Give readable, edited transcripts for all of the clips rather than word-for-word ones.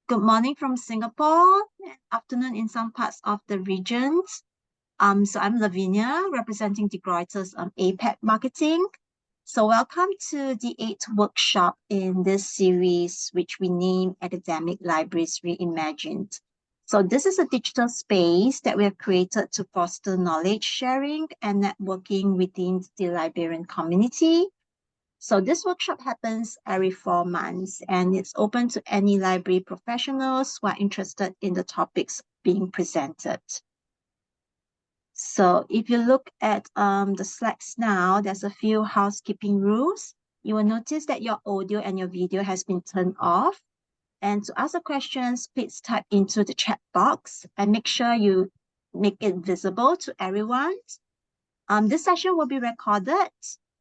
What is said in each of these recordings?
Good morning from Singapore, afternoon in some parts of the regions. So I'm Lavinia, representing De Gruyter's APAC Marketing. So welcome to the 8th workshop in this series, which we name Academic Libraries Reimagined. So this is a digital space that we have created to foster knowledge sharing and networking within the librarian community. So this workshop happens every 4 months and it's open to any library professionals who are interested in the topics being presented. So if you look at the slides now, there's a few housekeeping rules. You will notice that your audio and your video has been turned off. And to ask the questions, please type into the chat box and make sure you make it visible to everyone. This session will be recorded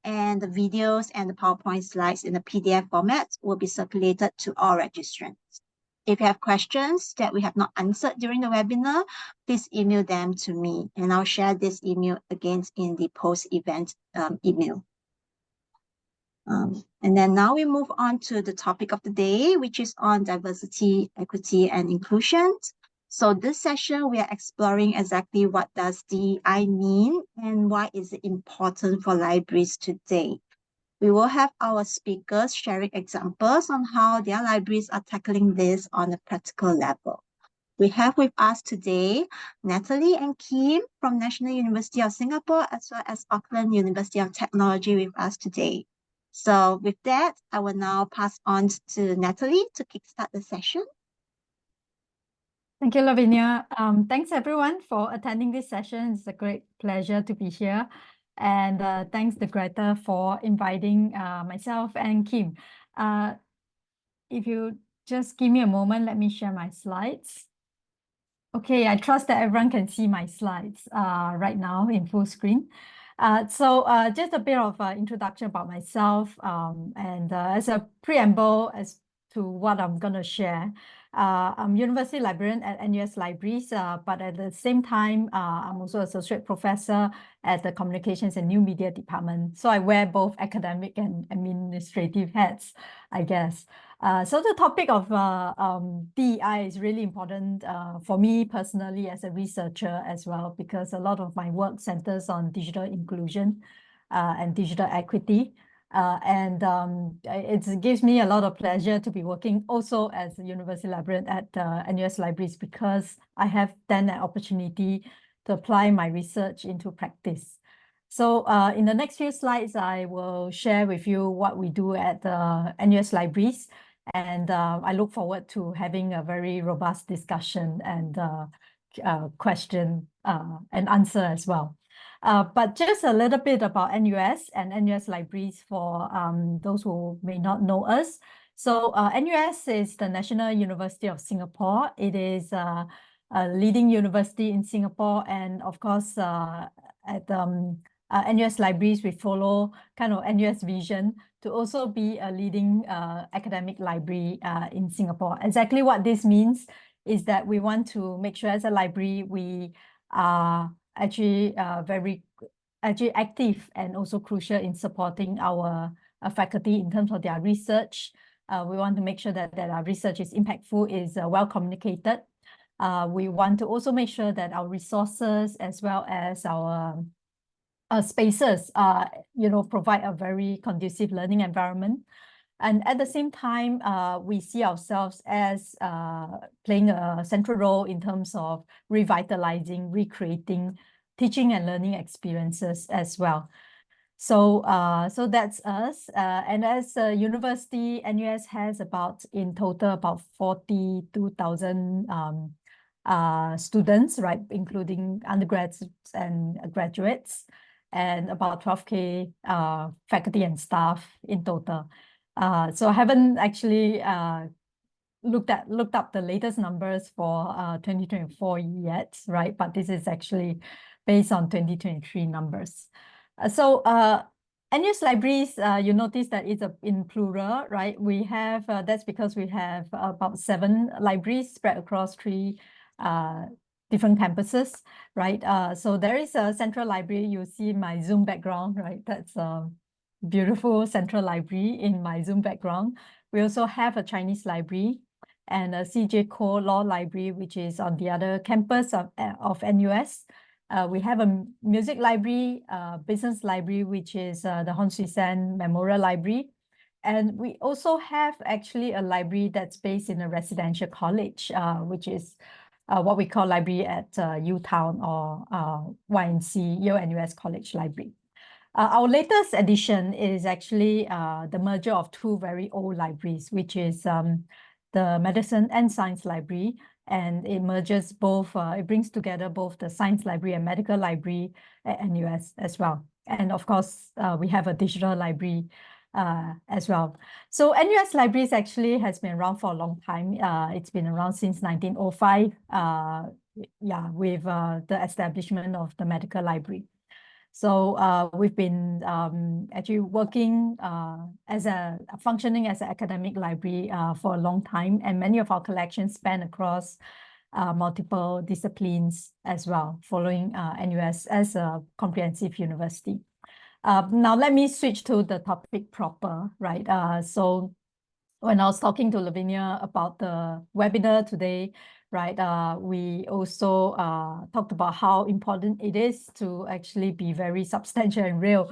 and the videos and the PowerPoint slides in the PDF format will be circulated to all registrants. If you have questions that we have not answered during the webinar, please email them to me and I'll share this email again in the post-event email. And then now we move on to the topic of the day, which is on diversity, equity, and inclusion. So this session, we are exploring exactly what does DEI mean and why is it important for libraries today. We will have our speakers sharing examples on how their libraries are tackling this on a practical level. We have with us today Natalie and Kim from National University of Singapore, as well as Auckland University of Technology with us today. So with that, I will now pass on to Natalie to kickstart the session. Thank you, Lavinia. Thanks everyone for attending this session. It's a great pleasure to be here. And thanks to Greta for inviting myself and Kim. If you just give me a moment, let me share my slides. Okay, I trust that everyone can see my slides right now in full screen. So just a bit of introduction about myself and as a preamble as to what I'm going to share. I'm University Librarian at NUS Libraries, but at the same time, I'm also Associate Professor at the Communications and New Media Department. So I wear both academic and administrative hats, I guess. So the topic of DEI is really important for me personally as a researcher as well, because a lot of my work centers on digital inclusion and digital equity. It gives me a lot of pleasure to be working also as a university librarian at NUS Libraries, because I have then an opportunity to apply my research into practice. So in the next few slides, I will share with you what we do at NUS Libraries. And I look forward to having a very robust discussion and question and answer as well. But just a little bit about NUS and NUS Libraries for those who may not know us. So NUS is the National University of Singapore. It is a leading university in Singapore. And of course, at NUS Libraries, we follow kind of NUS vision to also be a leading academic library in Singapore. Exactly what this means is that we want to make sure as a library, we are actually very active and also crucial in supporting our faculty in terms of their research. We want to make sure that our research is impactful, is well communicated. We want to also make sure that our resources as well as our spaces provide a very conducive learning environment. And at the same time, we see ourselves as playing a central role in terms of revitalizing, recreating teaching and learning experiences as well. So, so that's us. And as a university, NUS has in total about 42,000 students, right, including undergrads and graduates, and about 12K faculty and staff in total. So I haven't actually looked up the latest numbers for 2024 yet, right? But this is actually based on 2023 numbers. So NUS Libraries, you notice that it's in plural, right? We have, that's because we have about 7 libraries spread across 3 different campuses, right? So there is a central library. You see my Zoom background, right? That's a beautiful central library in my Zoom background. We also have a Chinese library. and a CJ Core Law Library, which is on the other campus of NUS. We have a music library, business library, which is the Hon Swee San Memorial Library. And we also have actually a library that's based in a residential college, which is what we call library at UTown or YNC, Yale NUS College Library. Our latest addition is actually the merger of two very old libraries, which is the Medicine and Science Library. And it merges both, it brings together both the Science Library and Medical Library at NUS as well. And of course, we have a digital library as well. So NUS Libraries actually has been around for a long time. It's been around since 1905, with the establishment of the Medical Library. So we've been actually working functioning as an academic library for a long time, and many of our collections span across multiple disciplines as well, following NUS as a comprehensive university. Now let me switch to the topic proper, right? So when I was talking to Lavinia about the webinar today, right, we also talked about how important it is to actually be very substantial and real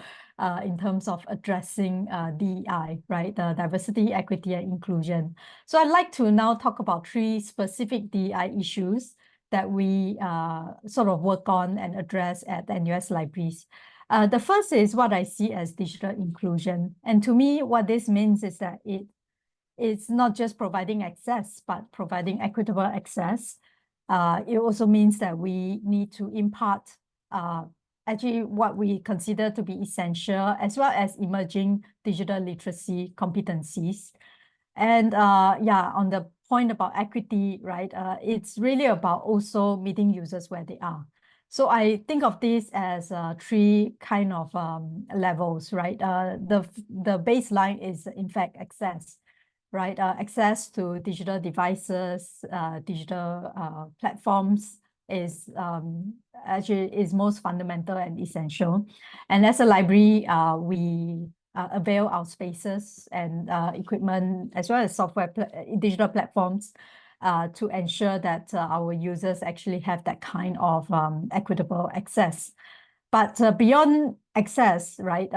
in terms of addressing DEI, right, diversity, equity, and inclusion. So I'd like to now talk about three specific DEI issues that we sort of work on and address at NUS Libraries. The first is what I see as digital inclusion. And to me, what this means is that it's not just providing access, but providing equitable access. It also means that we need to impart actually what we consider to be essential, as well as emerging digital literacy competencies. And on the point about equity, right, it's really about also meeting users where they are. So I think of this as three kind of levels, right? The baseline is in fact access, right? Access to digital devices, digital platforms is actually is most fundamental and essential. And as a library, we avail our spaces and equipment as well as software, digital platforms to ensure that our users actually have that kind of equitable access. But beyond access, right,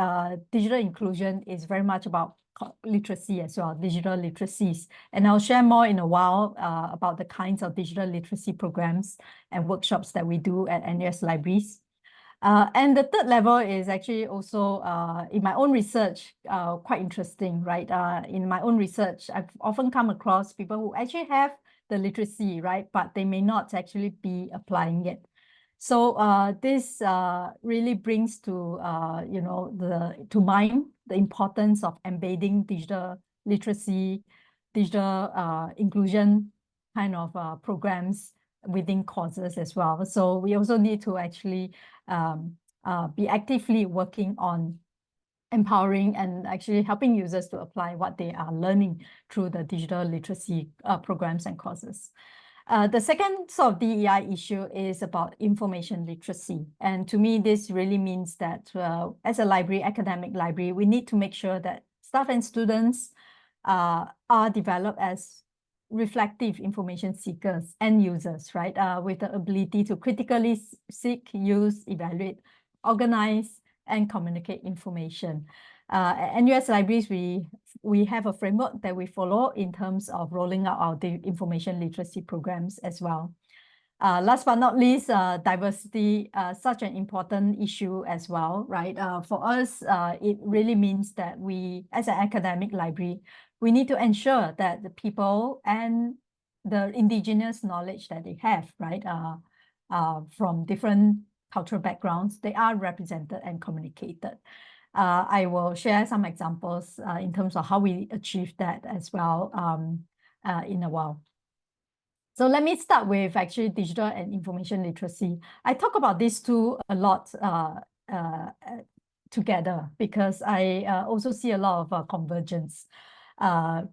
digital inclusion is very much about literacy as well, digital literacies. And I'll share more in a while about the kinds of digital literacy programs and workshops that we do at NUS Libraries. And the third level is actually also in my own research, quite interesting, right? In my own research, I've often come across people who actually have the literacy, right? But they may not actually be applying it. So this really brings to to mind the importance of embedding digital literacy, digital inclusion kind of programs within courses as well. So we also need to actually be actively working on empowering and actually helping users to apply what they are learning through the digital literacy programs and courses. The second sort of DEI issue is about information literacy. And to me, this really means that as a library, academic library, we need to make sure that staff and students are developed as reflective information seekers and users, right? With the ability to critically seek, use, evaluate, organize, and communicate information. At NUS Libraries, we have a framework that we follow in terms of rolling out our information literacy programs as well. Last but not least, diversity, such an important issue as well, right? For us, it really means that we, as an academic library, we need to ensure that the people and the indigenous knowledge that they have, right, from different cultural backgrounds, they are represented and communicated. I will share some examples in terms of how we achieve that as well in a while. So let me start with actually digital and information literacy. I talk about these two a lot together because I also see a lot of convergence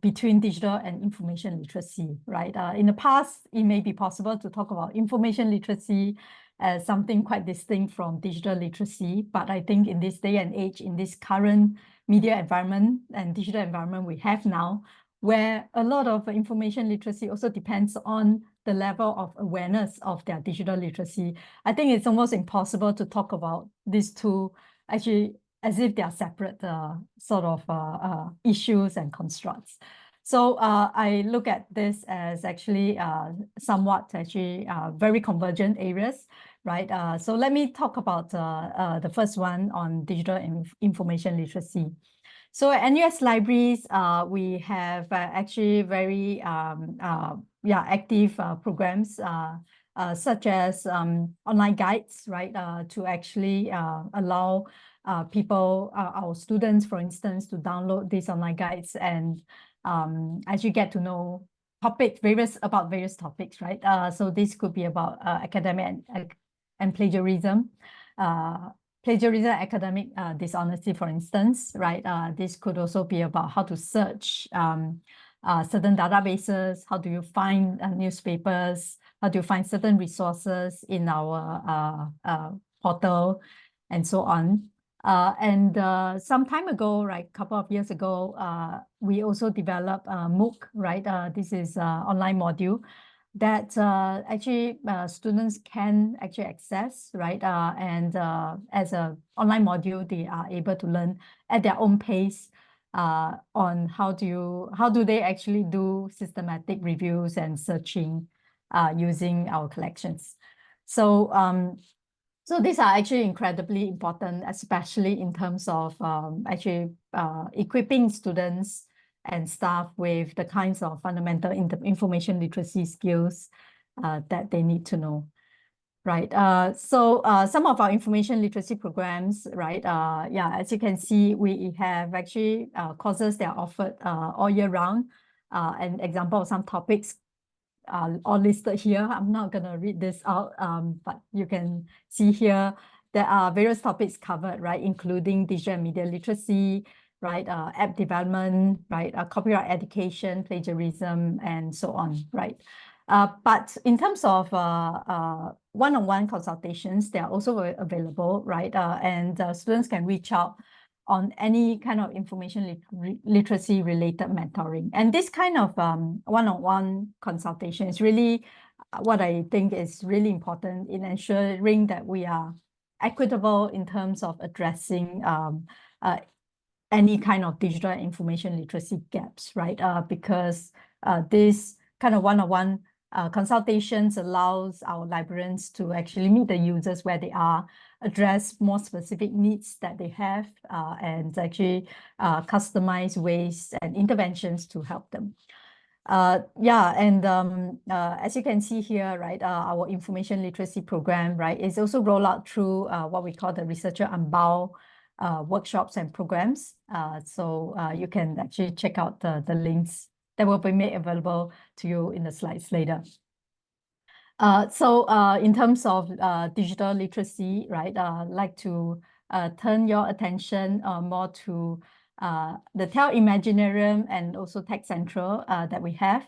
between digital and information literacy, right? In the past, it may be possible to talk about information literacy as something quite distinct from digital literacy. But I think in this day and age, in this current media environment and digital environment we have now, where a lot of information literacy also depends on the level of awareness of their digital literacy. I think it's almost impossible to talk about these two actually as if they are separate sort of issues and constructs. So I look at this as actually somewhat actually very convergent areas, right? So let me talk about the first one on digital information literacy. So at NUS Libraries, we have actually very active programs such as online guides, right? To actually allow people, our students, for instance, to download these online guides and actually get to know about various topics, right? So this could be about academic and plagiarism. Plagiarism, academic dishonesty, for instance, right? This could also be about how to search certain databases, how do you find newspapers, how do you find certain resources in our portal, and so on. And some time ago, right, a couple of years ago, we also developed MOOC, right? This is online module that actually students can actually access, right? And as an online module, they are able to learn at their own pace on how do they actually do systematic reviews and searching using our collections. So these are actually incredibly important, especially in terms of actually equipping students and staff with the kinds of fundamental information literacy skills that they need to know, right? So some of our information literacy programs, right? As you can see, we have actually courses that are offered all year round. An example of some topics all listed here. I'm not going to read this out, but you can see here there are various topics covered, right? Including digital and media literacy, right? App development, right? Copyright education, plagiarism, and so on, right? But in terms of one-on-one consultations, they are also available, right? And students can reach out on any kind of information literacy related mentoring. And this kind of one-on-one consultation is really what I think is really important in ensuring that we are equitable in terms of addressing any kind of digital information literacy gaps, right? Because this kind of one-on-one consultations allows our librarians to actually meet the users where they are, address more specific needs that they have, and actually customize ways and interventions to help them. As you can see here, right, our information literacy program, right, is also rolled out through what we call the Researcher Unbound workshops and programs. So you can actually check out the links that will be made available to you in the slides later. In terms of digital literacy, right, I'd like to turn your attention more to the TEL Imaginarium and also Tech Central that we have.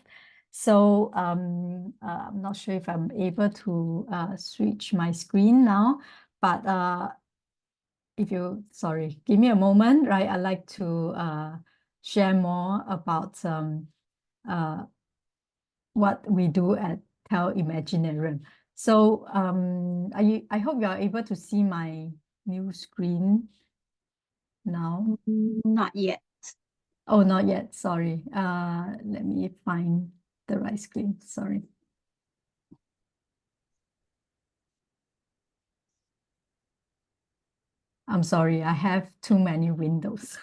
So I'm not sure if I'm able to switch my screen now, but sorry, give me a moment, right? I'd like to share more about what we do at TEL Imaginarium. So I hope you are able to see my new screen now. Not yet. Oh, not yet, sorry. Let me find the right screen, sorry. I'm sorry, I have too many windows.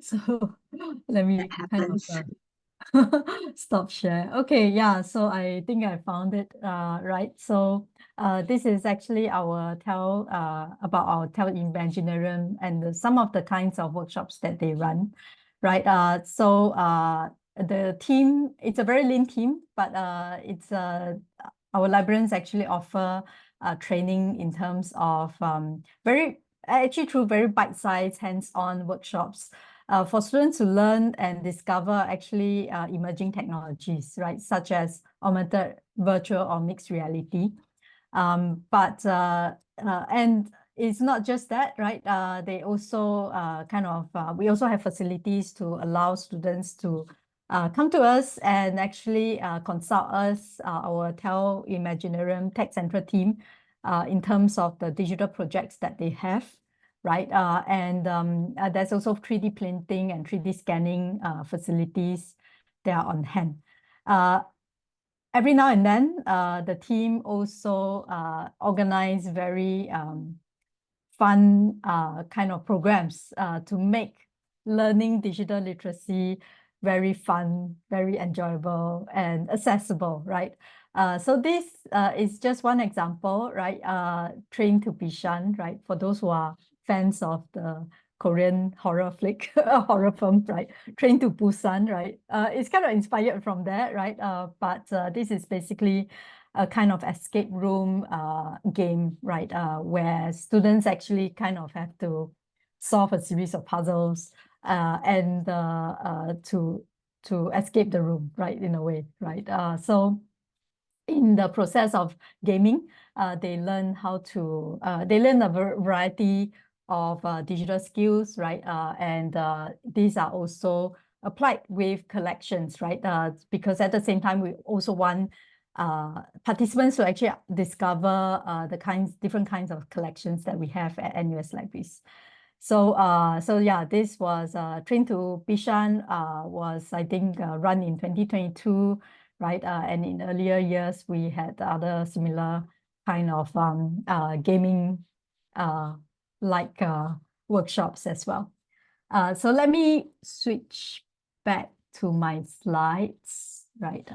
So let me kind of stop share. Okay, yeah, so I think I found it right. So this is actually our TEL about our TEL Imaginarium and some of the kinds of workshops that they run, right? The team, it's a very lean team, but it's our librarians actually offer training in terms of actually through very bite-sized hands-on workshops for students to learn and discover actually emerging technologies, right, such as augmented, virtual, or mixed reality. And it's not just that, right? They also we also have facilities to allow students to come to us and actually consult us, our TEL Imaginarium Tech Central team, in terms of the digital projects that they have, right? There's also 3D printing and 3D scanning facilities that are on hand. Every now and then, the team also organize very fun kind of programs to make learning digital literacy very fun, very enjoyable, and accessible, right? So this is just one example, right? Train to Bishan, right? For those who are fans of the Korean horror flick, horror film, right? Train to Busan, right? It's kind of inspired from that, right? But this is basically a kind of escape room game, right? Where students actually kind of have to solve a series of puzzles and to escape the room, right? In a way, right? So in the process of gaming, they learn how to they learn a variety of digital skills, right? These are also applied with collections, right? Because at the same time, we also want participants to actually discover different kinds of collections that we have at NUS Libraries. So yeah, this was Train to Bishan was, I think, run in 2022, right? And in earlier years, we had other similar kind of gaming like workshops as well. So let me switch back to my slides, right?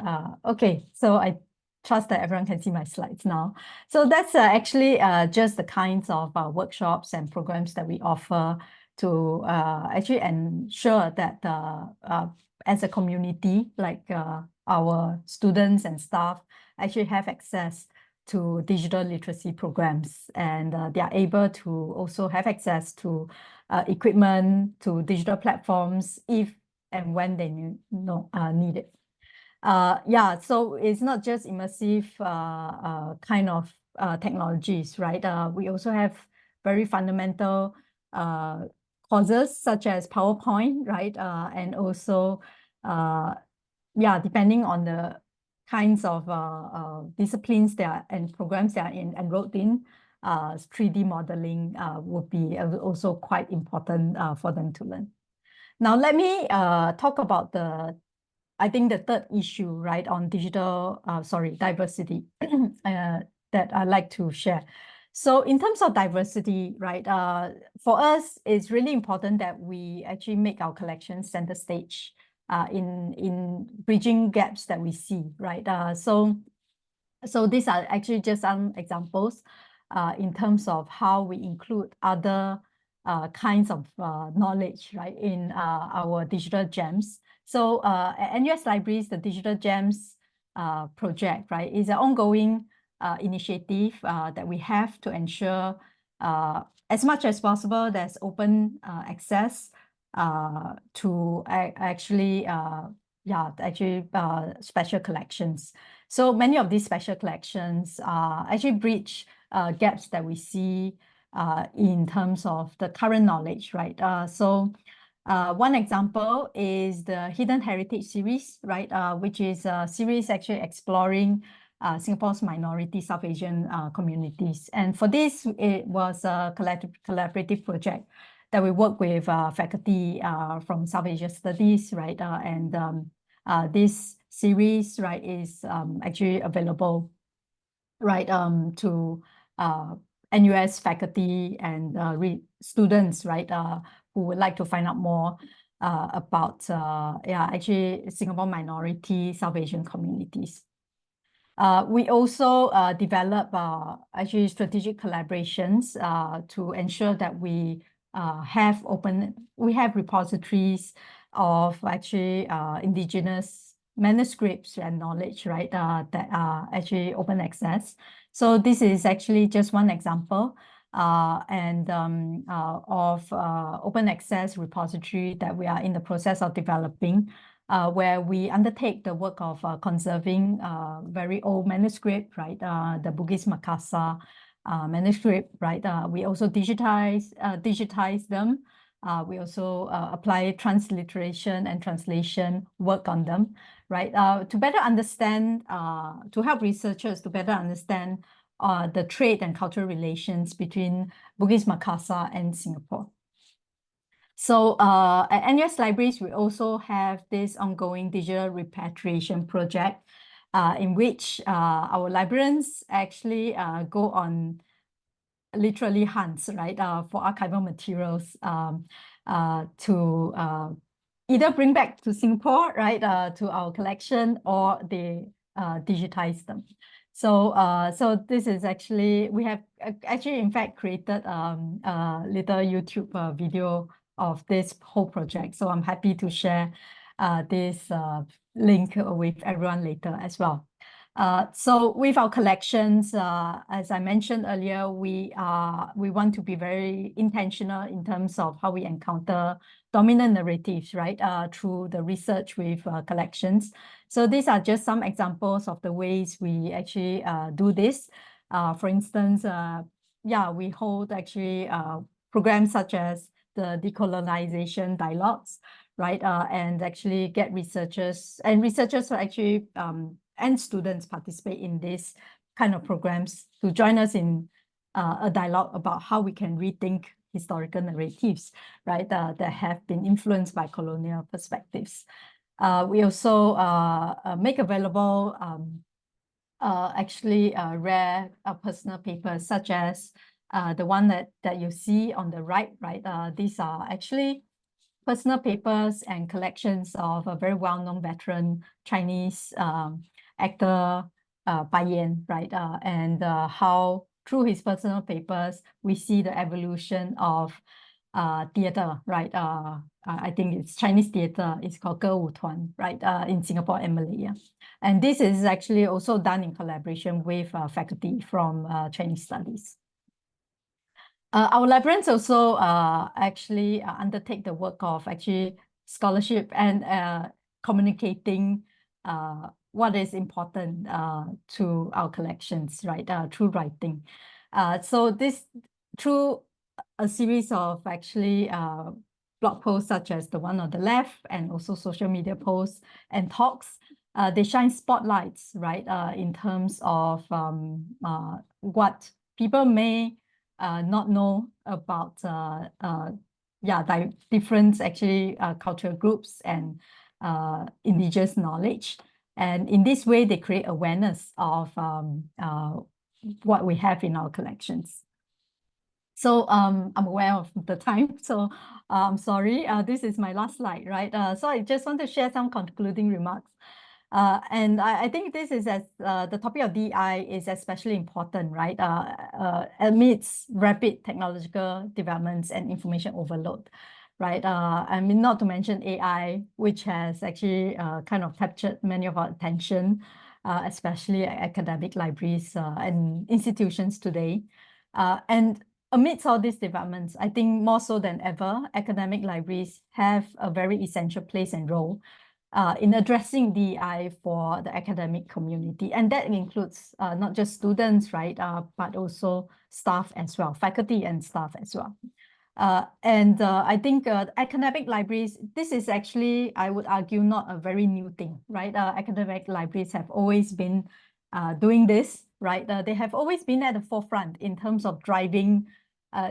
Okay, so I trust that everyone can see my slides now. So that's actually just the kinds of workshops and programs that we offer to actually ensure that as a community, like our students and staff actually have access to digital literacy programs, and they are able to also have access to equipment, to digital platforms if and when they need it. Yeah, so it's not just immersive kind of technologies, right? We also have very fundamental courses such as PowerPoint, right? And also, yeah, depending on the kinds of disciplines and programs they are enrolled in, 3D modeling would be also quite important for them to learn. Now, let me talk about I think the third issue, right, on diversity that I'd like to share. So in terms of diversity, right, for us, it's really important that we actually make our collections center stage in bridging gaps that we see, right? So these are actually just some examples in terms of how we include other kinds of knowledge, right, in our digital gems. So at NUS Libraries, the Digital Gems project, right, is an ongoing initiative that we have to ensure as much as possible there's open access to actually special collections. So many of these special collections actually bridge gaps that we see in terms of the current knowledge, right? One example is the Hidden Heritage series, right? Which is a series actually exploring Singapore's minority South Asian communities. And for this, it was a collaborative project that we work with faculty from South Asia Studies, right? This series, right, is actually available, right, to NUS faculty and students, right, who would like to find out more about, actually Singapore minority South Asian communities. We also develop actually strategic collaborations to ensure that we have repositories of actually indigenous manuscripts and knowledge, right, that are actually open access. So this is actually just one example of open access repository that we are in the process of developing, where we undertake the work of conserving very old manuscript, right? The Bugis Makassar manuscript, right? We also digitize them We also apply transliteration and translation work on them, right? To better understand, to help researchers to better understand the trade and cultural relations between Bugis, Makassar, and Singapore. So at NUS Libraries, we also have this ongoing digital repatriation project in which our librarians actually go on literally hunts, right, for archival materials to either bring back to Singapore, right, to our collection, or they digitize them. So, so this is actually, we have actually, in fact, created a little YouTube video of this whole project. So I'm happy to share this link with everyone later as well. So with our collections, as I mentioned earlier, we want to be very intentional in terms of how we encounter dominant narratives, right, through the research with collections. So these are just some examples of the ways we actually do this. For instance, yeah, we hold actually programs such as the decolonization dialogues, right, and actually get researchers, and researchers will actually and students participate in this kind of programs to join us in a dialogue about how we can rethink historical narratives, right, that have been influenced by colonial perspectives. We also make available actually rare personal papers, such as the one that you see on the right, right? These are actually personal papers and collections of a very well-known veteran Chinese actor Bai Yan, right? And how through his personal papers, we see the evolution of theater, right? I think it's Chinese theater. It's called 歌舞团, right? In Singapore and Malaya. And this is actually also done in collaboration with faculty from Chinese studies. Our librarians also actually undertake the work of actually scholarship and communicating what is important to our collections, right, through writing. So this, through a series of actually blog posts such as the one on the left, and also social media posts and talks, they shine spotlights, right, in terms of what people may not know about yeah, different actually cultural groups and indigenous knowledge. And in this way, they create awareness of what we have in our collections. So I'm aware of the time, so I'm sorry. This is my last slide, right? So I just want to share some concluding remarks. And I think this is as the topic of DI is especially important, right? Amidst rapid technological developments and information overload, right? I mean, not to mention AI, which has actually kind of captured many of our attention, especially academic libraries and institutions today. And amidst all these developments, I think more so than ever, academic libraries have a very essential place and role in addressing DEI for the academic community. And that includes not just students, right, but also staff as well, faculty and staff as well. And I think academic libraries, this is actually, I would argue, not a very new thing, right? Academic libraries have always been doing this, right? They have always been at the forefront in terms of driving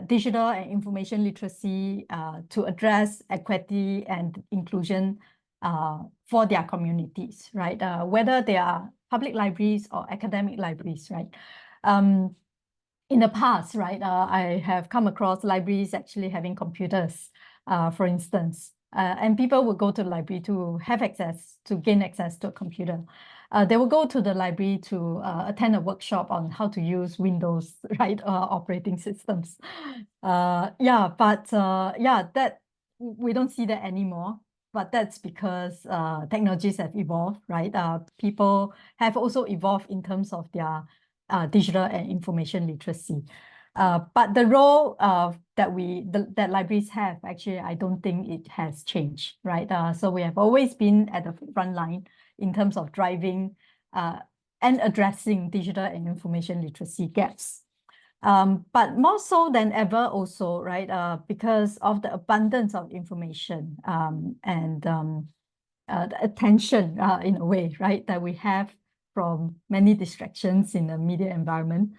digital and information literacy to address equity and inclusion for their communities, right? Whether they are public libraries or academic libraries, right? In the past, right, I have come across libraries actually having computers, for instance, and people would go to the library to have access, to gain access to a computer. They will go to the library to attend a workshop on how to use Windows, right, operating systems. Yeah, but yeah, that we don't see that anymore. But that's because technologies have evolved, right? People have also evolved in terms of their digital and information literacy. But the role that libraries have, actually, I don't think it has changed, right? So we have always been at the front line in terms of driving and addressing digital and information literacy gaps. But more so than ever also, right, because of the abundance of information and the attention in a way, right, that we have from many distractions in the media environment.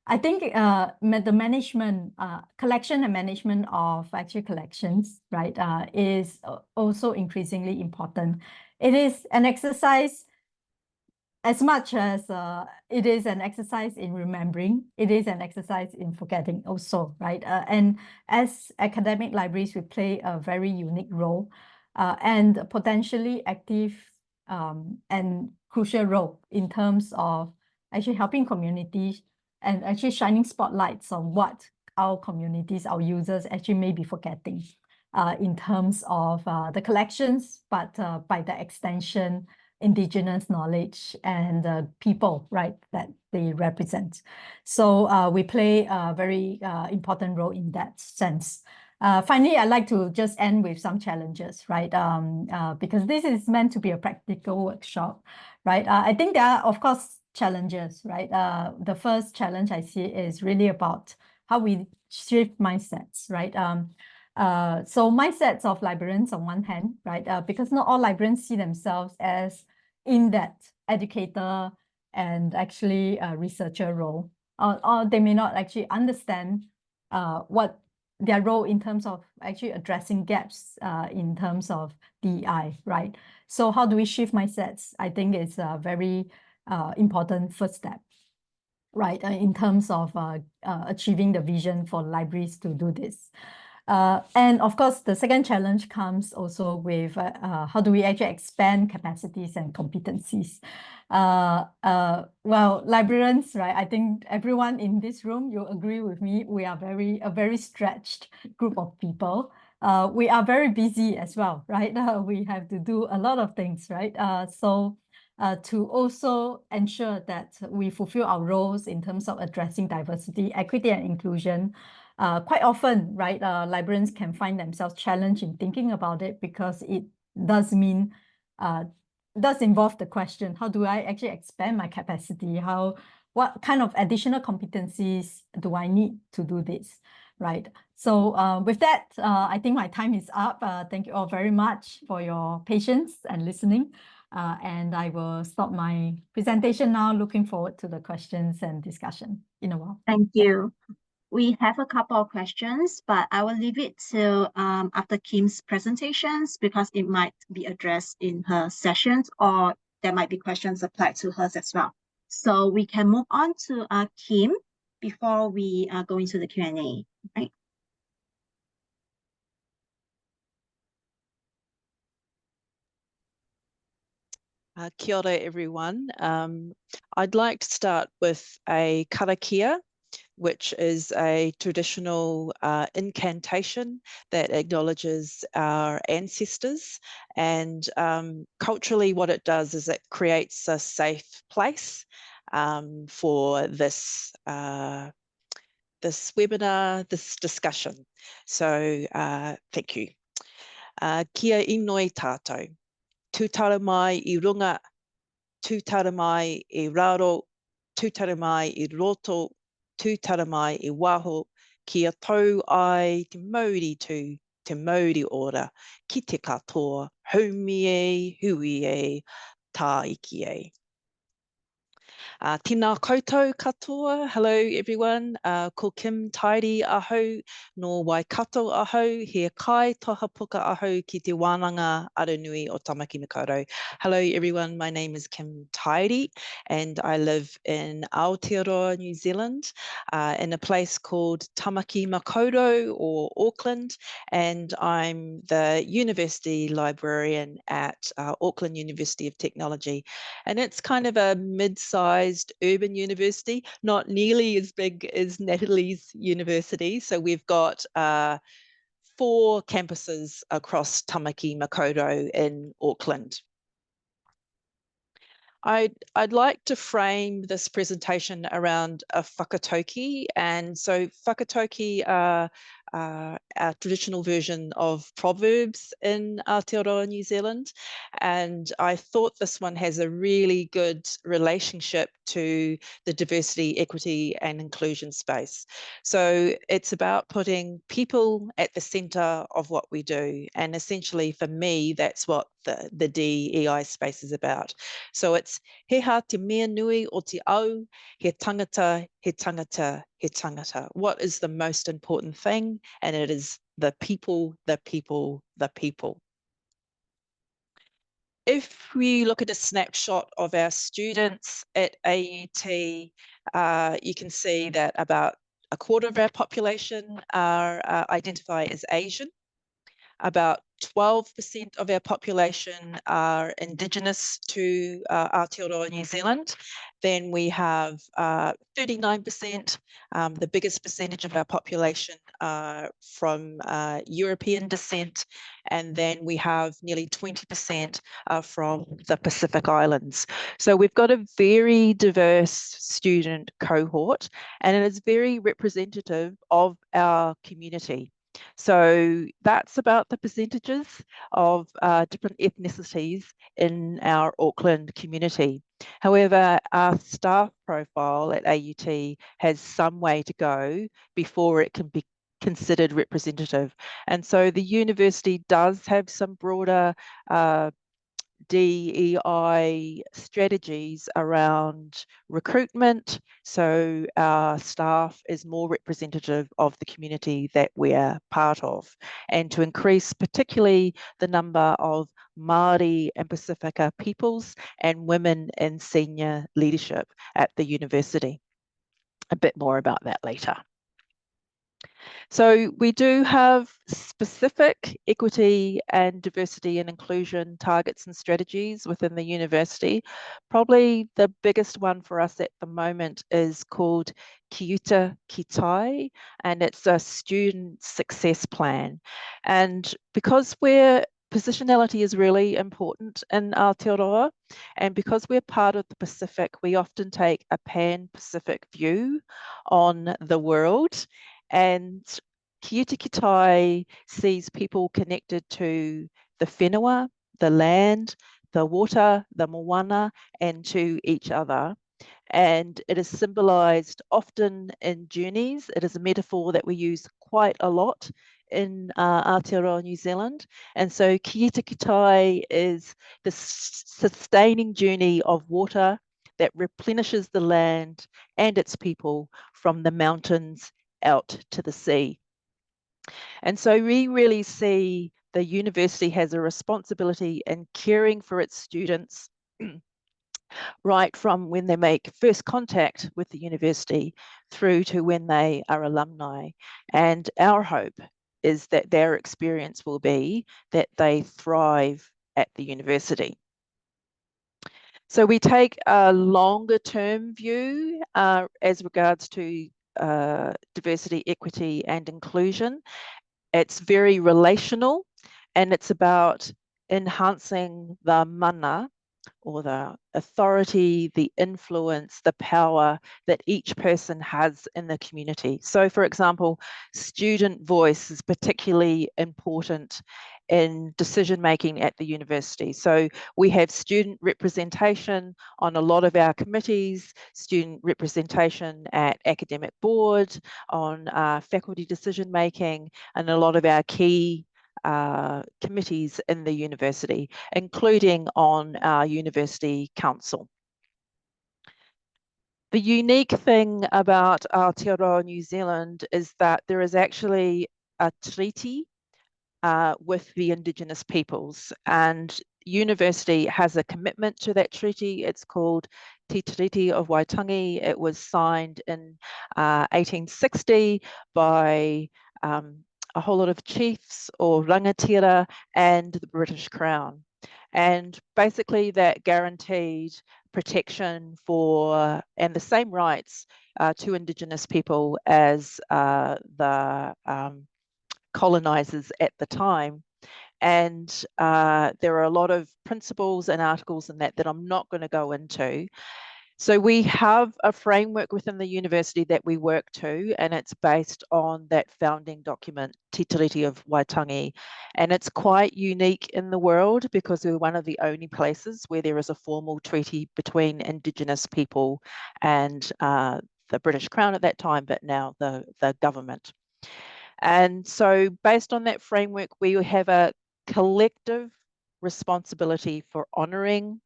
I think the management, collection and management of actually collections, right, is also increasingly important. It is an exercise as much as it is an exercise in remembering, it is an exercise in forgetting also, right? And as academic libraries, we play a very unique role and potentially active and crucial role in terms of actually helping communities and actually shining spotlights on what our communities, our users actually may be forgetting in terms of the collections, but by the extension, indigenous knowledge and people, right, that they represent. So we play a very important role in that sense. Finally, I'd like to just end with some challenges, right? Because this is meant to be a practical workshop, right? I think there are, of course, challenges, right? The first challenge I see is really about how we shift mindsets, right? So mindsets of librarians on one hand, right? Because not all librarians see themselves as in that educator and actually a researcher role, or they may not actually understand what their role in terms of actually addressing gaps in terms of DEI, right? So how do we shift mindsets? I think it's a very important first step, right, in terms of achieving the vision for libraries to do this. And of course, the second challenge comes also with how do we actually expand capacities and competencies? Well, librarians, right? I think everyone in this room, you agree with me, we are a very stretched group of people. We are very busy as well, right? We have to do a lot of things, right? So to also ensure that we fulfill our roles in terms of addressing diversity, equity, and inclusion. Quite often, right, librarians can find themselves challenged in thinking about it because it does mean, does involve the question, how do I actually expand my capacity? What kind of additional competencies do I need to do this, right? So with that, I think my time is up. Thank you all very much for your patience and listening. And I will stop my presentation now, looking forward to the questions and discussion in a while. Thank you. We have a couple of questions, but I will leave it to after Kim's presentations because it might be addressed in her sessions or there might be questions applied to hers as well. So we can move on to Kim before we go into the Q&A, right? Kia ora, everyone. I'd like to start with a karakia, which is a traditional incantation that acknowledges our ancestors. And culturally, what it does is it creates a safe place for this webinar, this discussion. So thank you. Kia inoi tātou. Tūtara mai I runga, tūtara mai I raro, tūtara mai I roto, tūtara mai I waho, kia tau ai te mauri tū, te mauri ora, ki te katoa, haumi e, hui e, tā iki e. Tēnā koutou katoa. Hello everyone. Ko Kim Tairi ahau, no Waikato ahau, he kai toha puka ahau ki te wānanga aranui o Tamaki Makaurau. Hello everyone, my name is Kim Tairi and I live in Aotearoa, New Zealand, in a place called Tamaki Makaurau or Auckland, and I'm the university librarian at Auckland University of Technology. And it's kind of a mid-sized urban university, not nearly as big as Natalie's university. So we've got 4 campuses across Tamaki Makaurau in Auckland. I'd like to frame this presentation around a whakatauki. And so whakatauki are our traditional version of Proverbs in Aotearoa, New Zealand. And I thought this one has a really good relationship to the diversity, equity, and inclusion space. So it's about putting people at the centre of what we do. And essentially, for me, that's what the DEI space is about. So it's he ha te mea nui o te au, he tangata, he tangata, he tangata. What is the most important thing? And it is the people, the people, the people. If we look at a snapshot of our students at AUT, you can see that about a quarter of our population are identify as Asian. About 12% of our population are Indigenous to Aotearoa, New Zealand. Then we have 39%, the biggest percentage of our population from European descent. And then we have nearly 20% from the Pacific Islands. So we've got a very diverse student cohort, and it is very representative of our community. So that's about the percentages of different ethnicities in our Auckland community. However, our staff profile at AUT has some way to go before it can be considered representative. And so the university does have some broader DEI strategies around recruitment, so our staff is more representative of the community that we're part of, and to increase particularly the number of Māori and Pasifika peoples and women in senior leadership at the university. A bit more about that later. So we do have specific equity and diversity and inclusion targets and strategies within the university. Probably the biggest one for us at the moment is called Kiuta Ki Tai, and it's a student success plan. And because positionality is really important in Aotearoa, and because we're part of the Pacific, we often take a pan-Pacific view on the world. And Kiuta Ki Tai sees people connected to the whenua, the land, the water, the moana, and to each other. And it is symbolized often in journeys. It is a metaphor that we use quite a lot in Aotearoa, New Zealand. And so Kiuta Ki Tai is the sustaining journey of water that replenishes the land and its people from the mountains out to the sea. And so we really see the university has a responsibility in caring for its students right from when they make first contact with the university through to when they are alumni. And our hope is that their experience will be that they thrive at the university. So we take a longer term view as regards to diversity, equity, and inclusion. It's very relational, and it's about enhancing the mana, or the authority, the influence, the power that each person has in the community. So for example, student voice is particularly important in decision making at the university. So we have student representation on a lot of our committees, student representation at academic board, on faculty decision making, and a lot of our key committees in the university, including on our university council. The unique thing about Aotearoa, New Zealand is that there is actually a treaty with the Indigenous peoples, and university has a commitment to that treaty. It's called Te Treaty of Waitangi. It was signed in 1860 by a whole lot of chiefs or rangatira and the British Crown. And basically that guaranteed protection for and the same rights to Indigenous people as the colonizers at the time. And there are a lot of principles and articles in that I'm not going to go into. So we have a framework within the university that we work to, and it's based on that founding document, Te Tiriti of Waitangi. And it's quite unique in the world because we're one of the only places where there is a formal treaty between Indigenous people and the British Crown at that time, but now the government. And so based on that framework, we have a collective responsibility for honouring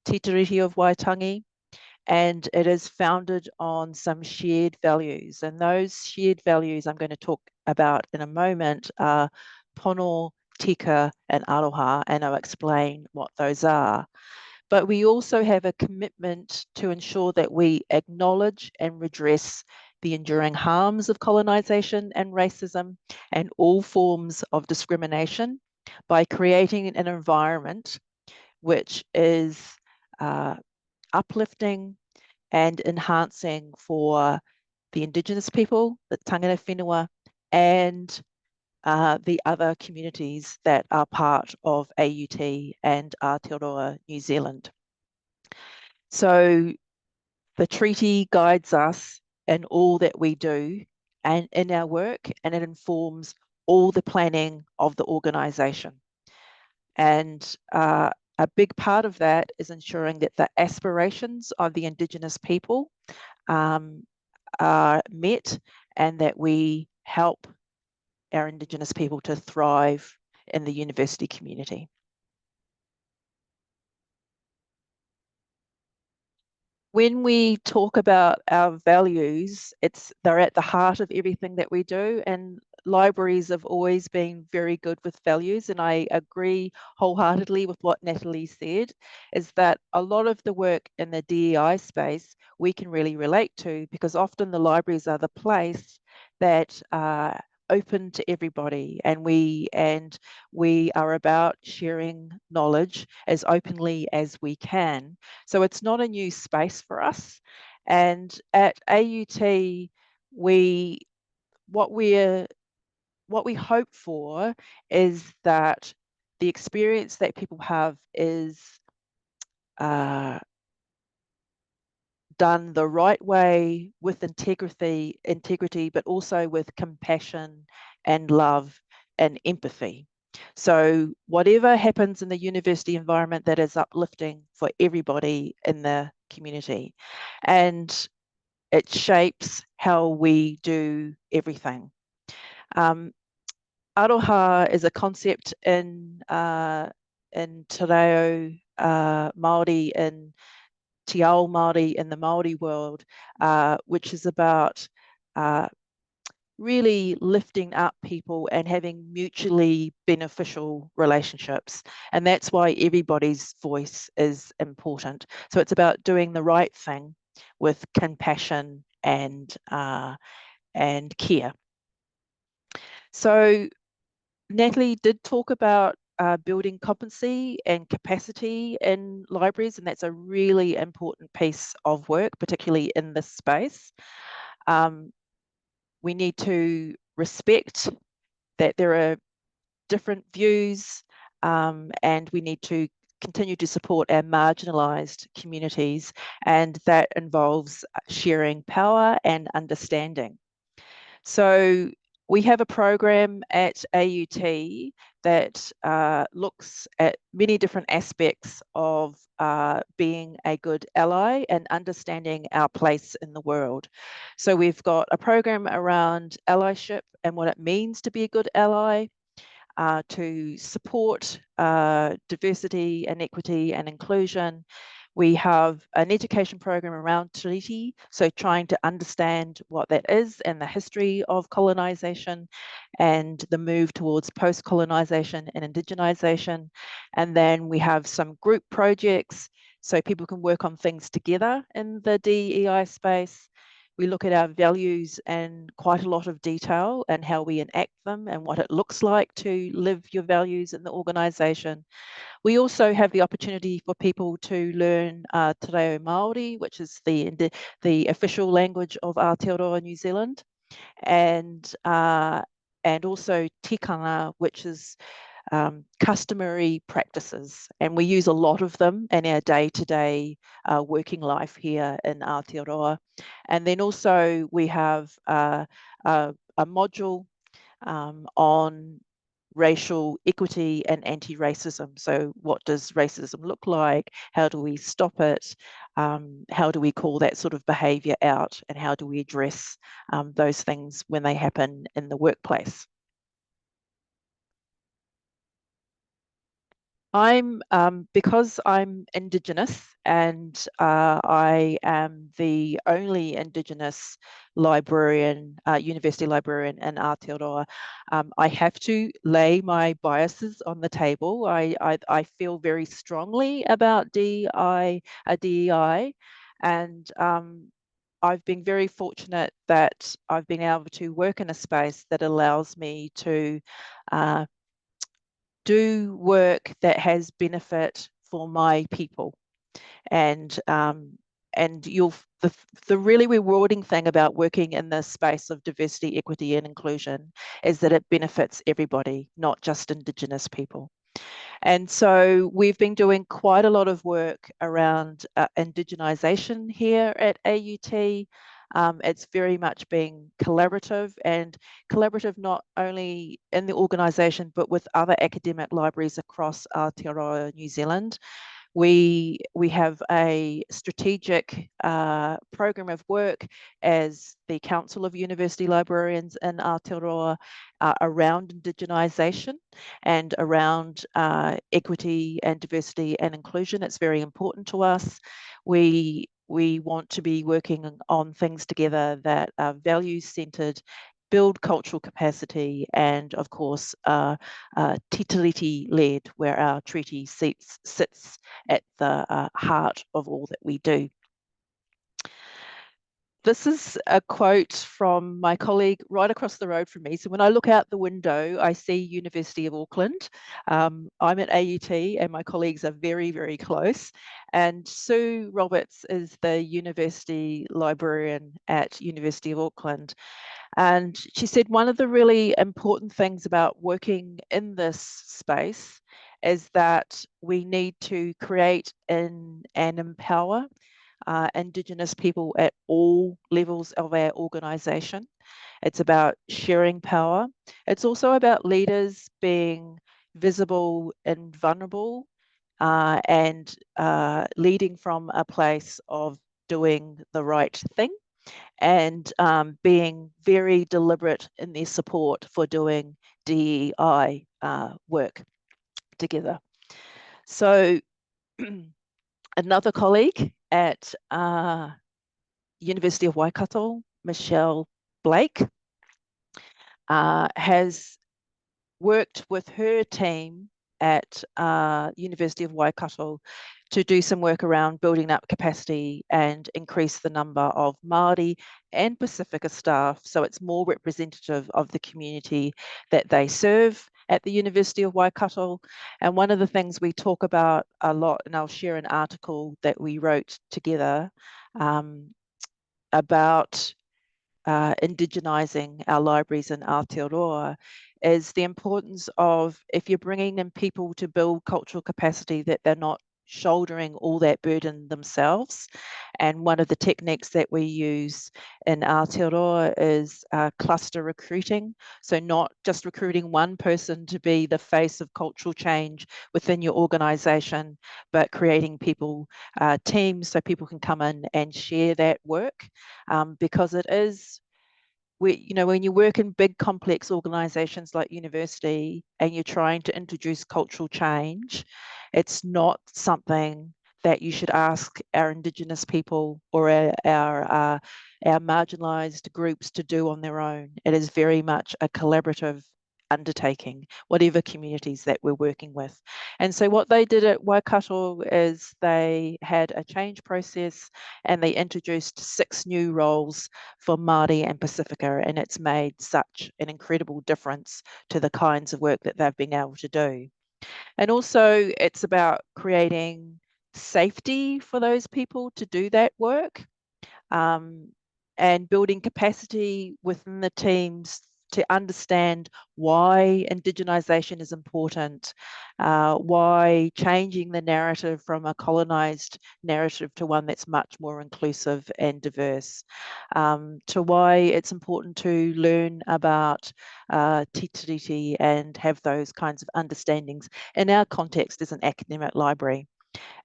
Te Tiriti of Waitangi, and it is founded on some shared values. And those shared values I'm going to talk about in a moment are pono, tika, and aroha, and I'll explain what those are. But we also have a commitment to ensure that we acknowledge and redress the enduring harms of colonisation and racism and all forms of discrimination by creating an environment which is uplifting and enhancing for the Indigenous people, the tangata whenua, and the other communities that are part of AUT and Aotearoa New Zealand. So the treaty guides us in all that we do and in our work, and it informs all the planning of the organisation. And a big part of that is ensuring that the aspirations of the Indigenous people are met, and that we help our Indigenous people to thrive in the university community. When we talk about our values, they're at the heart of everything that we do, and libraries have always been very good with values, and I agree wholeheartedly with what Natalie said, is that a lot of the work in the DEI space we can really relate to, because often the libraries are the place that are open to everybody, and we are about sharing knowledge as openly as we can. So it's not a new space for us. And at AUT, what we hope for is that the experience that people have is done the right way with integrity, but also with compassion and love and empathy. So whatever happens in the university environment, that is uplifting for everybody in the community. And it shapes how we do everything. Aroha is a concept in te reo Māori, in te ao Māori, in the Māori world, which is about really lifting up people and having mutually beneficial relationships. And that's why everybody's voice is important. So it's about doing the right thing with compassion and care. So Natalie did talk about building competency and capacity in libraries, and that's a really important piece of work, particularly in this space. We need to respect that there are different views, and we need to continue to support our marginalised communities, and that involves sharing power and understanding. So we have a program at AUT that looks at many different aspects of being a good ally and understanding our place in the world. So we've got a program around allyship and what it means to be a good ally, to support diversity and equity and inclusion. We have an education program around treaty, so trying to understand what that is and the history of colonisation and the move towards post-colonisation and indigenisation. And then we have some group projects so people can work on things together in the DEI space. We look at our values in quite a lot of detail and how we enact them and what it looks like to live your values in the organisation. We also have the opportunity for people to learn te reo Māori, which is the official language of Aotearoa New Zealand, and also tikanga, which is customary practices, and we use a lot of them in our day-to-day working life here in Aotearoa. And then also we have a module on racial equity and anti-racism. So what does racism look like? How do we stop it? How do we call that sort of behaviour out? And how do we address those things when they happen in the workplace? Because I'm Indigenous and I am the only Indigenous librarian, university librarian in Aotearoa, I have to lay my biases on the table. I feel very strongly about DEI, and I've been very fortunate that I've been able to work in a space that allows me to do work that has benefit for my people. And the really rewarding thing about working in the space of diversity, equity and inclusion is that it benefits everybody, not just Indigenous people. And so we've been doing quite a lot of work around indigenisation here at AUT. It's very much being collaborative, and collaborative not only in the organisation but with other academic libraries across Aotearoa, New Zealand. We have a strategic program of work as the Council of University Librarians in Aotearoa around indigenisation and around equity and diversity and inclusion. It's very important to us. We want to be working on things together that are values-centred, build cultural capacity, and of course Te Tiriti-led, where our treaty sits at the heart of all that we do. This is a quote from my colleague right across the road from me. So when I look out the window, I see University of Auckland. I'm at AUT and my colleagues are very, very close. And Sue Roberts is the university librarian at University of Auckland. And she said one of the really important things about working in this space is that we need to create and empower Indigenous people at all levels of our organisation. It's about sharing power. It's also about leaders being visible and vulnerable and leading from a place of doing the right thing and being very deliberate in their support for doing DEI work together. So another colleague at University of Waikato, Michelle Blake, has worked with her team at University of Waikato to do some work around building up capacity and increase the number of Māori and Pacifica staff so it's more representative of the community that they serve at the University of Waikato. And one of the things we talk about a lot, and I'll share an article that we wrote together about indigenising our libraries in Aotearoa, is the importance of, if you're bringing in people to build cultural capacity, that they're not shouldering all that burden themselves. And one of the techniques that we use in Aotearoa is cluster recruiting. So not just recruiting one person to be the face of cultural change within your organisation, but creating people, teams, so people can come in and share that work, because it is, when you work in big complex organizations like university and you're trying to introduce cultural change, it's not something that you should ask our Indigenous people or our marginalized groups to do on their own. It is very much a collaborative undertaking, whatever communities that we're working with. And so what they did at Waikato is they had a change process and they introduced 6 new roles for Māori and Pacifica, and it's made such an incredible difference to the kinds of work that they've been able to do. And also it's about creating safety for those people to do that work, and building capacity within the teams to understand why indigenisation is important, why changing the narrative from a colonised narrative to one that's much more inclusive and diverse, to why it's important to learn about tiriti and have those kinds of understandings in our context as an academic library.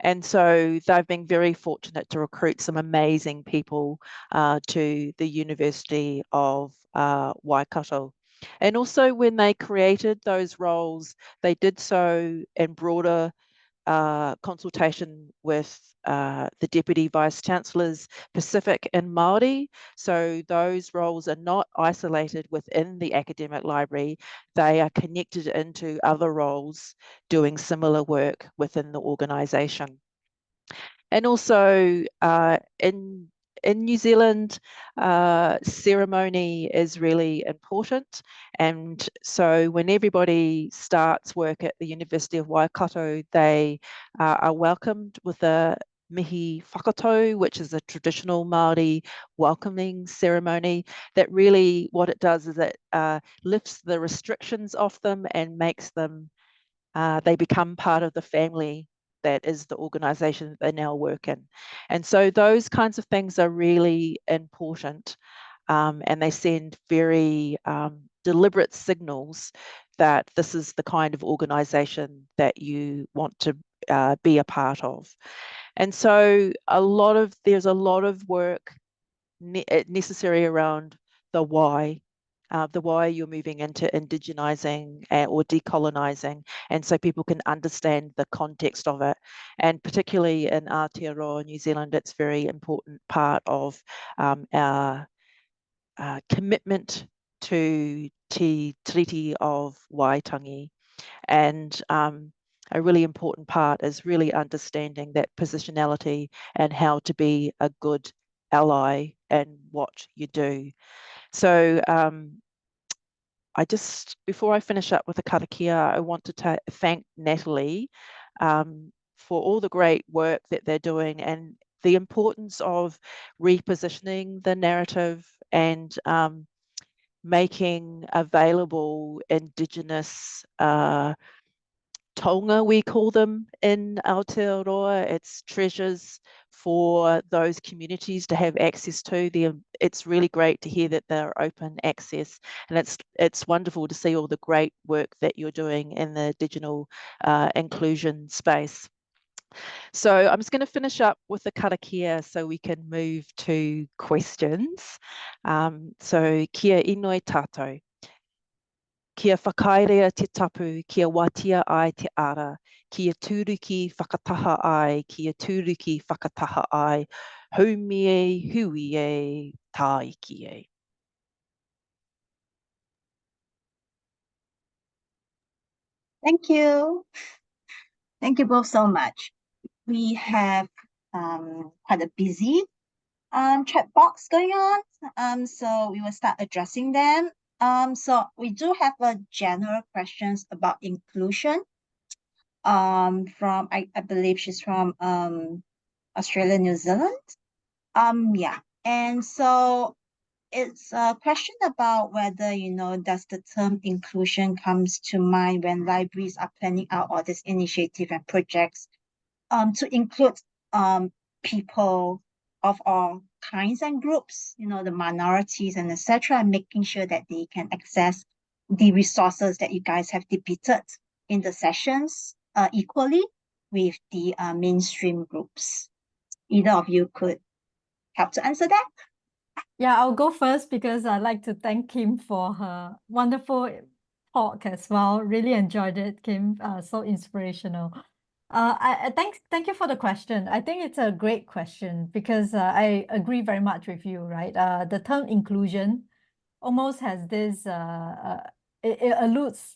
And so they've been very fortunate to recruit some amazing people to the University of Waikato. And also when they created those roles, they did so in broader consultation with the Deputy Vice-Chancellors Pacific and Māori. So those roles are not isolated within the academic library. They are connected into other roles doing similar work within the organisation. And also in New Zealand, ceremony is really important. And so when everybody starts work at the University of Waikato, they are welcomed with a mihi whakatau, which is a traditional Māori welcoming ceremony that really what it does is it lifts the restrictions off them and makes them, they become part of the family that is the organisation that they now work in. And so those kinds of things are really important, and they send very deliberate signals that this is the kind of organisation that you want to be a part of. And so there's a lot of work necessary around the why you're moving into indigenising or decolonising, and so people can understand the context of it. And particularly in Aotearoa, New Zealand, it's a very important part of our commitment to Te Tiriti of Waitangi. And a really important part is really understanding that positionality and how to be a good ally in what you do. So before I finish up with the karakia, I want to thank Natalie for all the great work that they're doing and the importance of repositioning the narrative and making available Indigenous taonga, we call them in Aotearoa. It's treasures for those communities to have access to. It's really great to hear that they're open access, and it's wonderful to see all the great work that you're doing in the digital inclusion space. So I'm just going to finish up with the karakia so we can move to questions. So kia inoi tātou. Kia whakairea te tapu, kia watia ai te ara, kia tūruki whakataha ai, kia tūruki whakataha ai, haumi e, hui e, tāiki e. Thank you. Thank you both so much. We have quite a busy chat box going on. So we will start addressing them. So we do have a general questions about inclusion. From I believe she's from Australia, New Zealand. Yeah. And so it's a question about whether, does the term inclusion comes to mind when libraries are planning out all this initiative and projects to include people of all kinds and groups, the minorities and etc., and making sure that they can access the resources that you guys have depicted in the sessions equally with the mainstream groups. Either of you could help to answer that. Yeah, I'll go first because I'd like to thank Kim for her wonderful talk as well. Really enjoyed it, Kim. So inspirational. Thank you for the question. I think it's a great question because I agree very much with you, right? The term inclusion almost has this, it alludes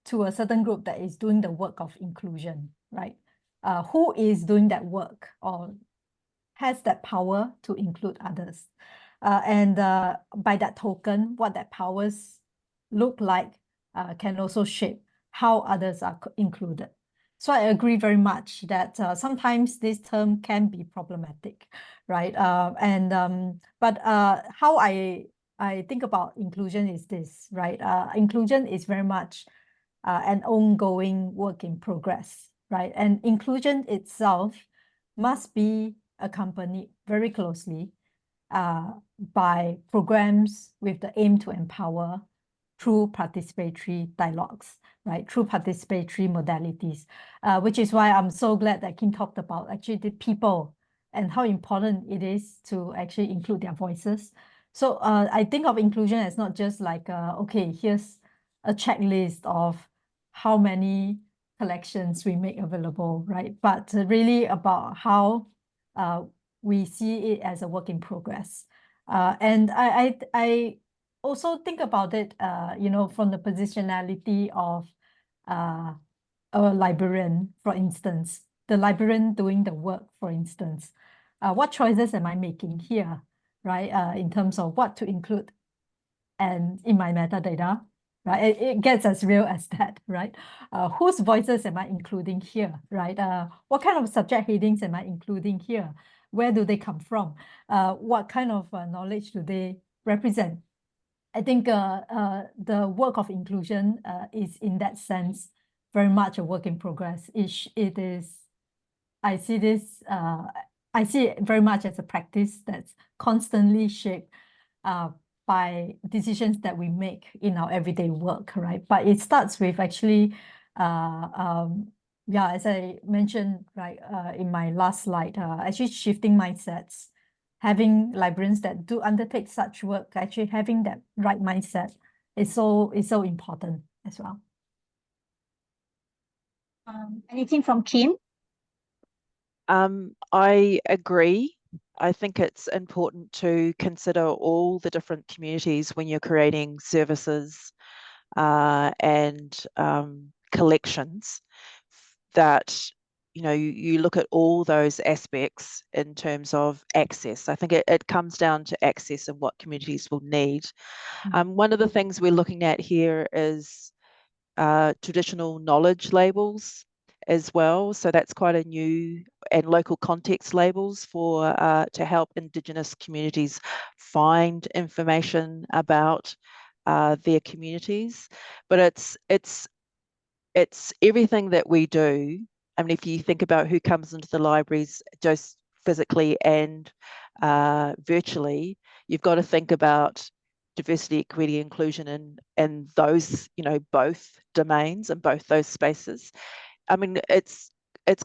to a certain group that is doing the work of inclusion, right? Who is doing that work or has that power to include others? And by that token, what that powers look like can also shape how others are included. So I agree very much that sometimes this term can be problematic, right? But how I I think about inclusion is this, right? Inclusion is very much an ongoing work in progress, right? And inclusion itself must be accompanied very closely by programs with the aim to empower through participatory dialogues, right? Through participatory modalities, which is why I'm so glad that Kim talked about actually the people and how important it is to actually include their voices. So I think of inclusion as not just like, okay, here's a checklist of how many collections we make available, right? But really about how we see it as a work in progress. And I also think about it, you know, from the positionality of a librarian, for instance, the librarian doing the work, for instance. What choices am I making here, right? In terms of what to include and in my metadata, right? It gets as real as that, right? Whose voices am I including here, right? What kind of subject headings am I including here? Where do they come from? What kind of knowledge do they represent? I think the work of inclusion is in that sense very much a work in progress. It is, I see this, I see it very much as a practice that's constantly shaped by decisions that we make in our everyday work, right? But it starts with actually, yeah, as I mentioned, right, in my last slide, actually shifting mindsets, having librarians that do undertake such work, actually having that right mindset is so important as well. Anything from Kim? I agree. I think it's important to consider all the different communities when you're creating services and collections, that you look at all those aspects in terms of access. I think it comes down to access and what communities will need. One of the things we're looking at here is traditional knowledge labels as well. So that's quite a new, and local context labels for to help Indigenous communities find information about their communities. But it's everything that we do. I mean, if you think about who comes into the libraries just physically and virtually, you've got to think about diversity, equity, inclusion in those, both domains and both those spaces. I mean, it's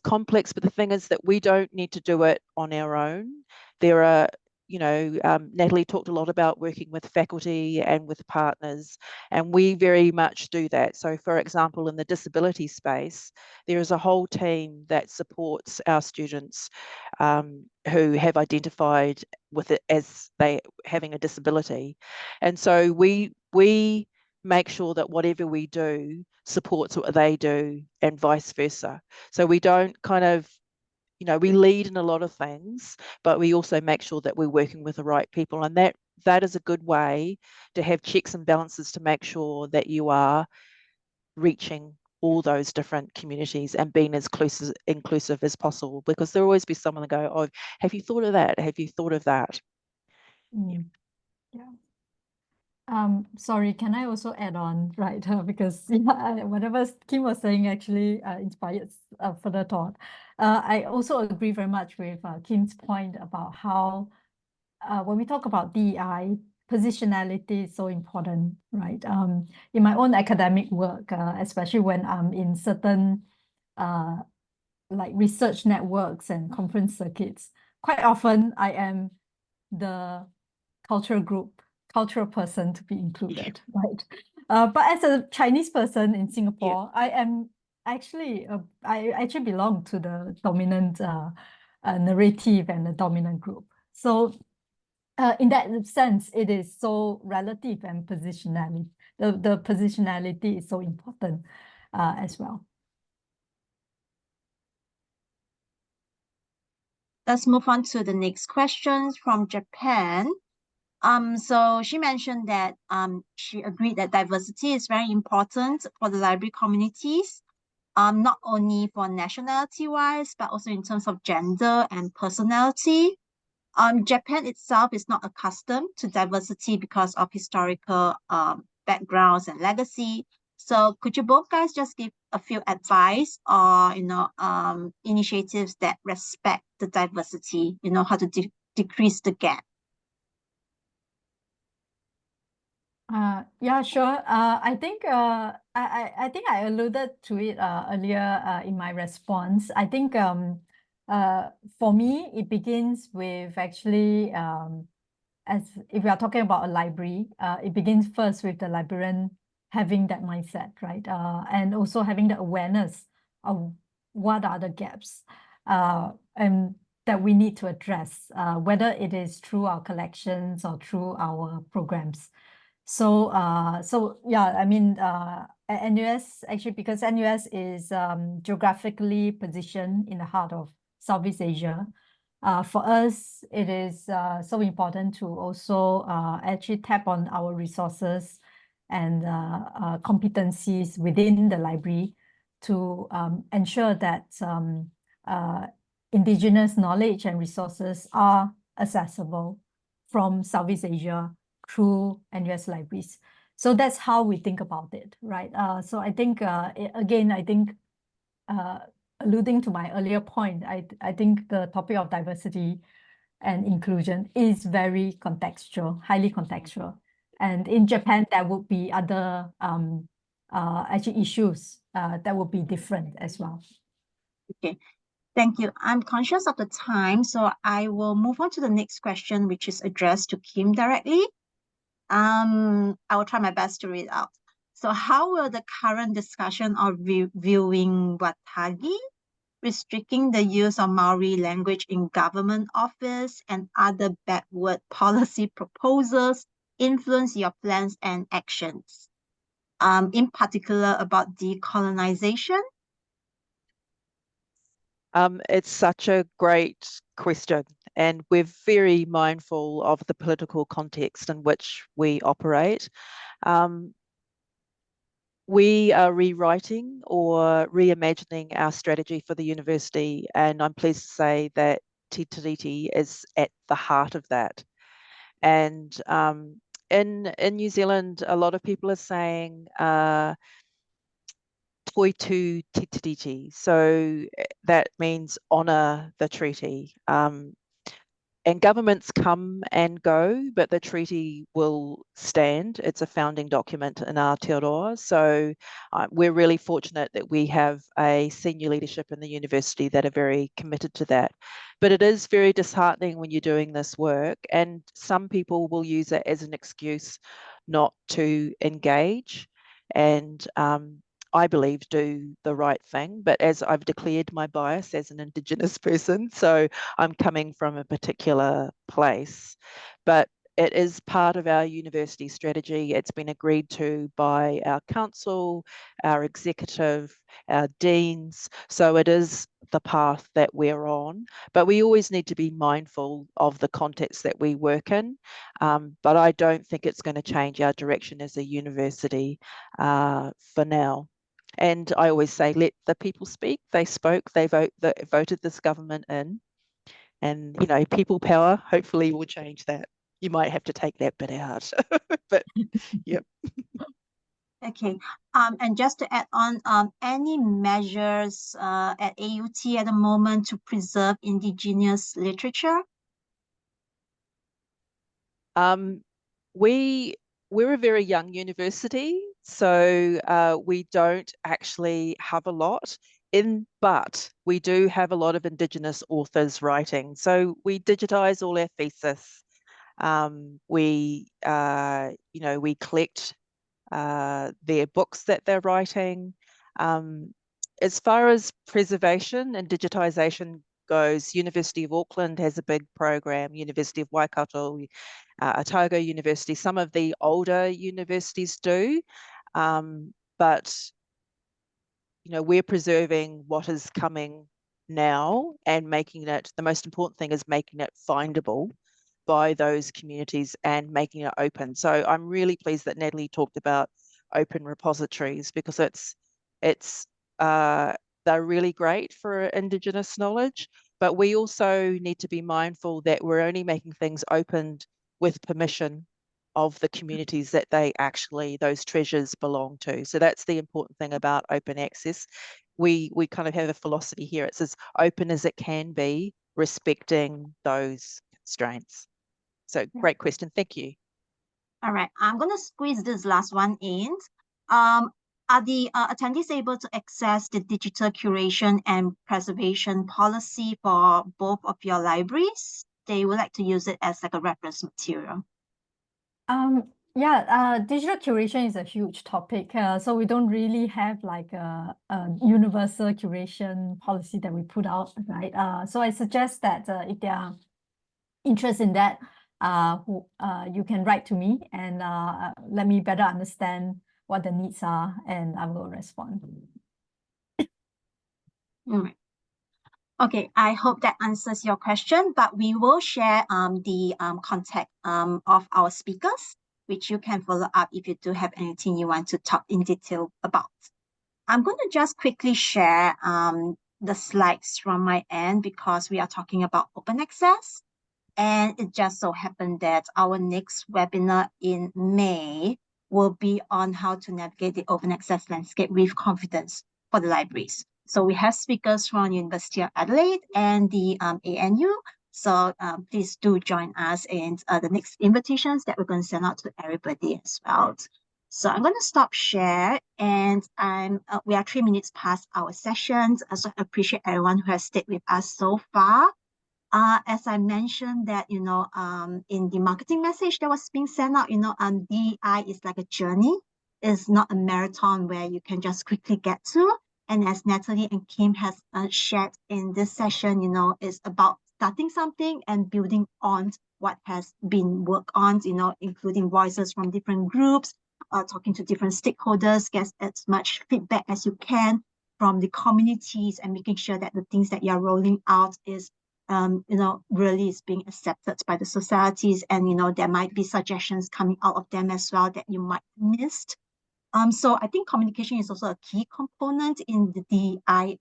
complex, but the thing is that we don't need to do it on our own. There are, Natalie talked a lot about working with faculty and with partners, and we very much do that. So, for example, in the disability space, there is a whole team that supports our students who have identified with it as they having a disability, and so we make sure that whatever we do supports what they do and vice versa. So we don't kind of, we lead in a lot of things, but we also make sure that we're working with the right people. And that is a good way to have checks and balances to make sure that you are reaching all those different communities and being as inclusive as possible, because there'll always be someone that go, oh, have you thought of that? Have you thought of that? Yeah. Sorry, can I also add on, right? Because whatever Kim was saying actually inspired further thought. I also agree very much with Kim's point about how when we talk about DEI, positionality is so important, right? In my own academic work, especially when I'm in certain like research networks and conference circuits, quite often I am the cultural person to be included, right? But as a Chinese person in Singapore, I am actually, I actually belong to the dominant narrative and the dominant group. So in that sense, it is so relative and positionality. The positionality is so important as well. Let's move on to the next question from Japan. So she mentioned that she agreed that diversity is very important for the library communities, not only for nationality wise, but also in terms of gender and personality. Japan itself is not accustomed to diversity because of historical backgrounds and legacy. So could you both guys just give a few advice or initiatives that respect the diversity, how to decrease the gap? Yeah, sure. I think I think I alluded to it earlier in my response. I think for me it begins with actually as if we are talking about a library, it begins first with the librarian having that mindset, right? And also having the awareness of what are the gaps and that we need to address, whether it is through our collections or through our programs. So yeah, I mean, at NUS actually, because NUS is geographically positioned in the heart of Southeast Asia, for us, it is so important to also actually tap on our resources and competencies within the library to ensure that indigenous knowledge and resources are accessible from Southeast Asia through NUS libraries. So that's how we think about it, right? So I think, again, I think alluding to my earlier point, I think the topic of diversity and inclusion is very contextual, highly contextual. And in Japan, there would be other actually issues that would be different as well. Okay, thank you. I'm conscious of the time, so I will move on to the next question, which is addressed to Kim directly. I will try my best to read out. So how will the current discussion of viewing Watagi, restricting the use of Maori language in government office and other backward policy proposals influence your plans and actions? In particular about decolonization? It's such a great question, and we're very mindful of the political context in which we operate. We are rewriting or reimagining our strategy for the university, and I'm pleased to say that Te Tiriti is at the heart of that. And in New Zealand, a lot of people are saying toitu Te Tiriti, so that means honour the treaty. And governments come and go, but the treaty will stand. It's a founding document in Aotearoa. So we're really fortunate that we have a senior leadership in the university that are very committed to that. But it is very disheartening when you're doing this work, and some people will use it as an excuse not to engage. And I believe, do the right thing. But as I've declared my bias as an Indigenous person, so I'm coming from a particular place. But it is part of our university strategy. It's been agreed to by our council, our executive, our deans. So it is the path that we're on. But we always need to be mindful of the context that we work in. But I don't think it's going to change our direction as a university for now. And I always say, let the people speak. They spoke, they voted this government in. And, people power hopefully will change that. You might have to take that bit out. But, yep. Okay. And just to add on, any measures at AUT at the moment to preserve Indigenous literature? We're a very young university, so we don't actually have a lot but we do have a lot of Indigenous authors writing. So we digitize all our thesis. We collect their books that they're writing. As far as preservation and digitization goes, University of Auckland has a big program, University of Waikato, Otago University, some of the older universities do, but we're preserving what is coming now and making it, the most important thing is making it findable by those communities and making it open. So I'm really pleased that Natalie talked about open repositories, because they're really great for Indigenous knowledge, But we also need to be mindful that we're only making things open with permission of the communities that those treasures belong to. So that's the important thing about open access. We kind of have a philosophy here. It's as open as it can be, respecting those constraints. So great question. Thank you. All right, I'm going to squeeze this last one in. Are the attendees able to access the digital curation and preservation policy for both of your libraries? They would like to use it as like a reference material. Digital curation is a huge topic. So we don't really have like a universal curation policy that we put out, right? So I suggest that if they are interested in that, you can write to me and let me better understand what the needs are, and I will respond. All right. Okay, I hope that answers your question, but we will share the contact of our speakers, which you can follow up if you do have anything you want to talk in detail about. I'm going to just quickly share the slides from my end because we are talking about open access. And it just so happened that our next webinar in May will be on how to navigate the open access landscape with confidence for the libraries. So we have speakers from University of Adelaide and the ANU. So please do join us in the next invitations that we're going to send out to everybody as well. So I'm going to stop share, and we are 3 minutes past our sessions. So I appreciate everyone who has stayed with us so far. As I mentioned that, in the marketing message that was being sent out, DEI is like a journey. It's not a marathon where you can just quickly get to. And as Natalie and Kim has shared in this session, it's about starting something and building on what has been worked on, including voices from different groups, talking to different stakeholders, get as much feedback as you can from the communities, and making sure that the things that you're rolling out is really is being accepted by the societies, and there might be suggestions coming out of them as well that you might missed. So I think communication is also a key component in the DEI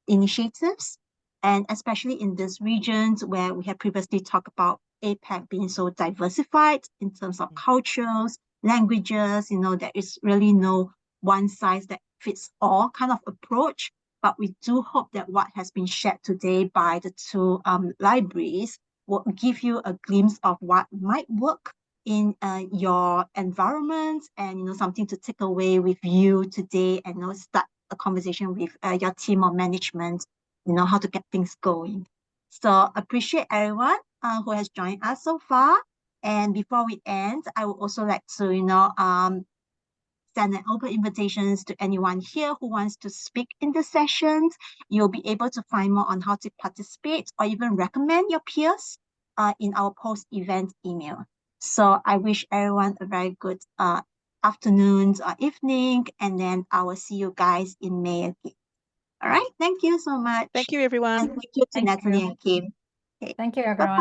initiatives, and especially in these regions where we have previously talked about APAC being so diversified in terms of cultures, languages. There is really no one size that fits all kind of approach. But we do hope that what has been shared today by the two libraries will give you a glimpse of what might work in your environment, and something to take away with you today, and start a conversation with your team or management, how to get things going. So appreciate everyone who has joined us so far. And before we end, I would also like to send an open invitations to anyone here who wants to speak in the sessions. You'll be able to find more on how to participate or even recommend your peers in our post-event email. So I wish everyone a very good afternoon or evening, and then I will see you guys in May again. All right, thank you so much. Thank you, everyone. And thank you to Natalie and Kim. Okay. Thank you, everyone. Bye-bye.